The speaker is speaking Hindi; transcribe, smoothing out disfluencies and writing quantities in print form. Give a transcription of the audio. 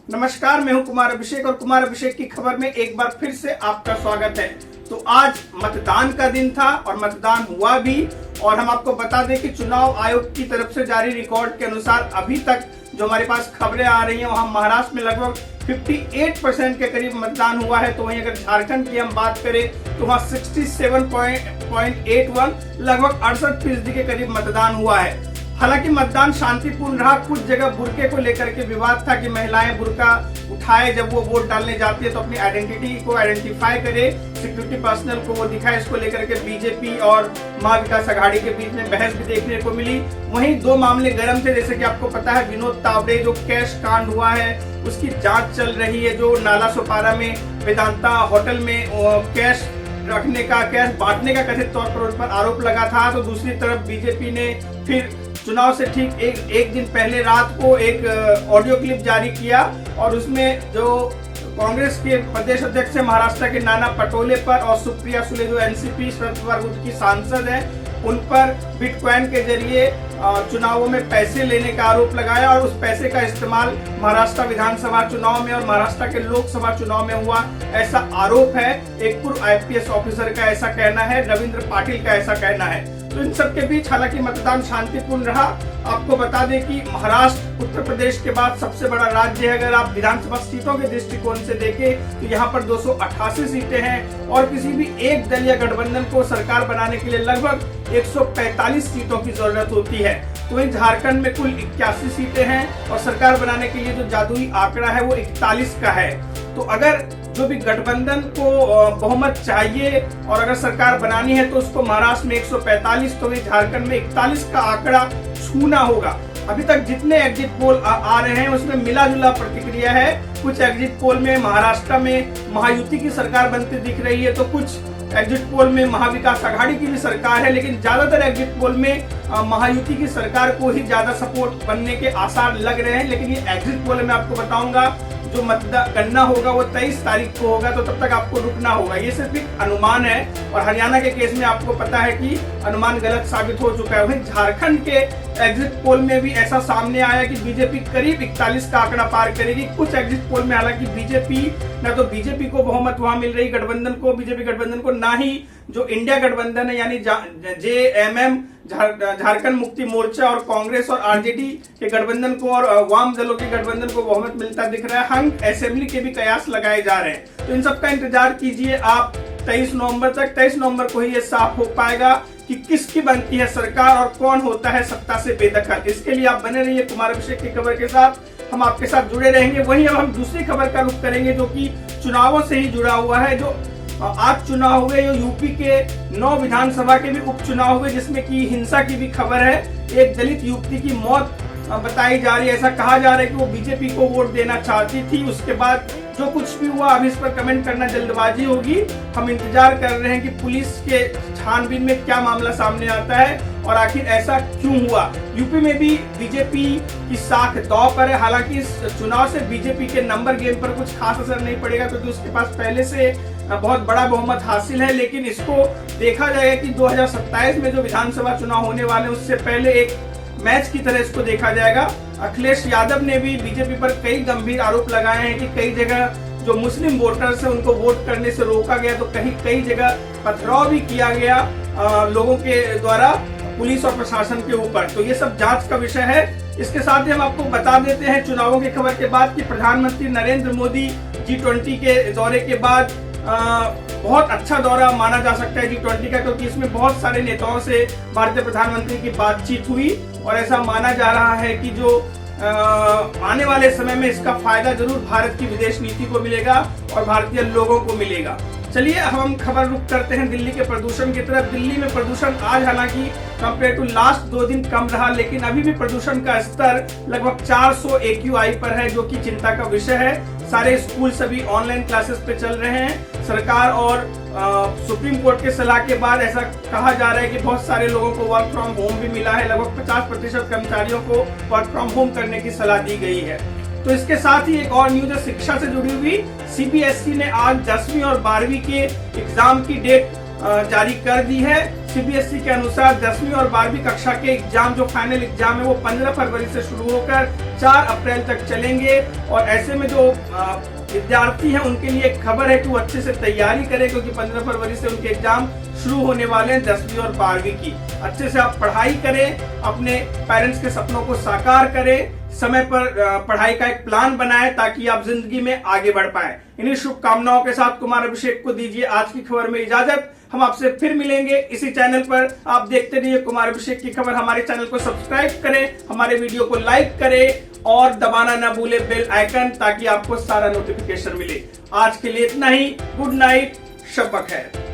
नमस्कार, मैं हूं कुमार अभिषेक और कुमार अभिषेक की खबर में एक बार फिर से आपका स्वागत है। तो आज मतदान का दिन था और मतदान हुआ भी, और हम आपको बता दें कि चुनाव आयोग की तरफ से जारी रिकॉर्ड के अनुसार अभी तक जो हमारे पास खबरें आ रही हैं वहां महाराष्ट्र में लगभग 58% के करीब मतदान हुआ है। तो वहीं अगर झारखंड की हम बात करें तो वहां 67.81 लगभग 68% के करीब मतदान हुआ है। हालांकि मतदान शांतिपूर्ण रहा। कुछ जगह बुर्के को लेकर के विवाद था कि महिलाएं बुर्का उठाए जब वो वोट डालने जाती है तो अपनी आइडेंटिटी को आइडेंटिफाई करे, सिक्योरिटी पर्सनल को वो दिखाए। इसको लेकर के बीजेपी और महाविकास आघाड़ी के बीच में बहस भी देखने को मिली। वहीं दो मामले गर्म थे, जैसे कि आपको पता है विनोद तावड़े जो कैश कांड हुआ है उसकी जांच चल रही है। जो नाला सोपारा में वेदांता होटल में कैश रखने का, कैश बांटने का कथित तौर पर उन पर आरोप लगा था। तो दूसरी तरफ बीजेपी ने फिर चुनाव से ठीक एक दिन पहले रात को एक ऑडियो क्लिप जारी किया और उसमें जो कांग्रेस के प्रदेश अध्यक्ष है महाराष्ट्र के नाना पटोले पर और सुप्रिया सुले जो एनसीपी शरद पवार की सांसद है उन पर बिटकॉइन के जरिए चुनावों में पैसे लेने का आरोप लगाया और उस पैसे का इस्तेमाल महाराष्ट्र विधानसभा चुनाव में और महाराष्ट्र के लोकसभा चुनाव में हुआ, ऐसा आरोप है। एक पूर्व आईपीएस ऑफिसर का ऐसा कहना है, रविंद्र पाटिल का ऐसा कहना है। तो इन सब के बीच हालांकि मतदान शांतिपूर्ण रहा। आपको बता दें कि महाराष्ट्र उत्तर प्रदेश के बाद सबसे बड़ा राज्य है। अगर आप विधानसभा सीटों के दृष्टिकोण से देखें तो यहाँ पर 288 सीटें हैं और किसी भी एक दल या गठबंधन को सरकार बनाने के लिए लगभग 145 सीटों की जरूरत होती है। तो वहीं झारखंड में कुल 81 सीटें हैं और सरकार बनाने के लिए जो जादुई आंकड़ा है वो 41 का है। तो अगर जो भी गठबंधन को बहुमत चाहिए और अगर सरकार बनानी है तो उसको महाराष्ट्र में 145, तो झारखंड में 41 का आंकड़ा छूना होगा। अभी तक जितने एग्जिट पोल आ रहे हैं उसमें मिला जुला प्रतिक्रिया है। कुछ एग्जिट पोल में महाराष्ट्र में महायुति की सरकार बनती दिख रही है, तो कुछ एग्जिट पोल में महाविकास आघाड़ी की भी सरकार है, लेकिन ज्यादातर एग्जिट पोल में महायुति की सरकार को ही ज्यादा सपोर्ट बनने के आसार लग रहे हैं। लेकिन ये एग्जिट पोल में आपको बताऊंगा जो मतदान करना होगा वो 23 तारीख को होगा, तो तब तक आपको रुकना होगा। ये सिर्फ एक अनुमान है और हरियाणा के केस में आपको पता है कि अनुमान गलत साबित हो चुका है। वहीं झारखंड के एग्जिट पोल में भी ऐसा सामने आया कि बीजेपी करीब 41 का आंकड़ा पार करेगी। कुछ एग्जिट पोल में हालांकि बीजेपी को बहुमत वहां मिल रही, बीजेपी गठबंधन को ना ही जो इंडिया गठबंधन है यानी जेएमएम झारखंड मुक्ति मोर्चा और कांग्रेस और आरजेडी के गठबंधन को और वाम दलों के गठबंधन को बहुमत मिलता दिख रहा है। हंग असेंबली के भी कयास लगाए जा रहे हैं। तो इन सब का इंतजार कीजिए आप 23 नवंबर तक। 23 नवंबर को ही ये साफ हो पाएगा कि किसकी बनती है सरकार और कौन होता है सत्ता से बेदखल। इसके लिए आप बने रहिए कुमार अभिषेक की खबर के साथ, हम आपके साथ जुड़े रहेंगे। वहीं अब हम दूसरी खबर का रुख करेंगे जो कि चुनावों से ही जुड़ा हुआ है। जो आज चुनाव हुए, जो यूपी के 9 विधानसभा के भी उपचुनाव हुए जिसमें कि हिंसा की भी खबर है। एक दलित युवती की मौत बताई जा रही है। ऐसा कहा जा रहा है कि वो बीजेपी को वोट देना चाहती थी। उसके बाद जो कुछ भी हुआ अभी इस पर कमेंट करना जल्दबाजी होगी। हम इंतजार कर रहे हैं कि पुलिस के छानबीन में क्या मामला सामने आता है और आखिर ऐसा क्यों हुआ। यूपी में भी बीजेपी की साख दांव पर है। हालांकि इस चुनाव से बीजेपी के नंबर गेम पर कुछ खास असर नहीं पड़ेगा क्योंकि उसके पास पहले से बहुत बड़ा बहुमत हासिल है। लेकिन इसको देखा जाएगा कि 2027 में जो विधानसभा चुनाव होने वाले हैं उससे पहले एक मैच की तरह इसको देखा जाएगा। अखिलेश यादव ने भी बीजेपी पर कई गंभीर आरोप लगाए हैं कि कई जगह जो मुस्लिम वोटर्स हैं उनको वोट करने से रोका गया, तो कई जगह पथराव भी किया गया लोगों के द्वारा पुलिस और प्रशासन के ऊपर। तो ये सब जांच का विषय है। इसके साथ ही हम आपको बता देते हैं चुनावों की खबर के बाद कि प्रधानमंत्री नरेंद्र मोदी G20 के दौरे के बाद बहुत अच्छा दौरा माना जा सकता है G20 का, क्योंकि इसमें बहुत सारे नेताओं से भारतीय प्रधानमंत्री की बातचीत हुई और ऐसा माना जा रहा है कि जो आने वाले समय में इसका फायदा जरूर भारत की विदेश नीति को मिलेगा और भारतीय लोगों को मिलेगा। चलिए अब हम खबर रुक करते हैं दिल्ली के प्रदूषण की तरफ। दिल्ली में प्रदूषण आज हालांकि कंपेयर टू लास्ट 2 दिन कम रहा, लेकिन अभी भी प्रदूषण का स्तर लगभग 400 AQI पर है, जो कि चिंता का विषय है। सारे स्कूल सभी ऑनलाइन क्लासेस पे चल रहे हैं। सरकार और सुप्रीम कोर्ट के सलाह के बाद ऐसा कहा जा रहा है कि बहुत सारे लोगों को वर्क फ्रॉम होम भी मिला है। लगभग 50% कर्मचारियों को वर्क फ्रॉम होम करने की सलाह दी गई है। तो इसके साथ ही एक और न्यूज है शिक्षा से जुड़ी हुई। CBSE ने आज 10वीं और 12वीं के एग्जाम की डेट जारी कर दी है। सीबीएसई के अनुसार 10वीं और 12वीं कक्षा के एग्जाम जो फाइनल एग्जाम है वो 15 फरवरी से शुरू होकर 4 अप्रैल तक चलेंगे। और ऐसे में जो विद्यार्थी हैं उनके लिए एक खबर है कि वो अच्छे से तैयारी करें, क्योंकि 15 फरवरी से उनके एग्जाम शुरू होने वाले हैं 10वीं और 12वीं की। अच्छे से आप पढ़ाई करें, अपने पेरेंट्स के सपनों को साकार करें, समय पर पढ़ाई का एक प्लान बनाएं ताकि आप जिंदगी में आगे बढ़ पाएं। इन्हीं शुभकामनाओं के साथ कुमार अभिषेक को दीजिए आज की खबर में इजाजत। हम आपसे फिर मिलेंगे इसी चैनल पर। आप देखते रहिए कुमार अभिषेक की खबर। हमारे चैनल को सब्सक्राइब करें, हमारे वीडियो को लाइक करें और दबाना ना भूले बेल आइकन, ताकि आपको सारा नोटिफिकेशन मिले। आज के लिए इतना ही। गुड नाइट, शब बखैर।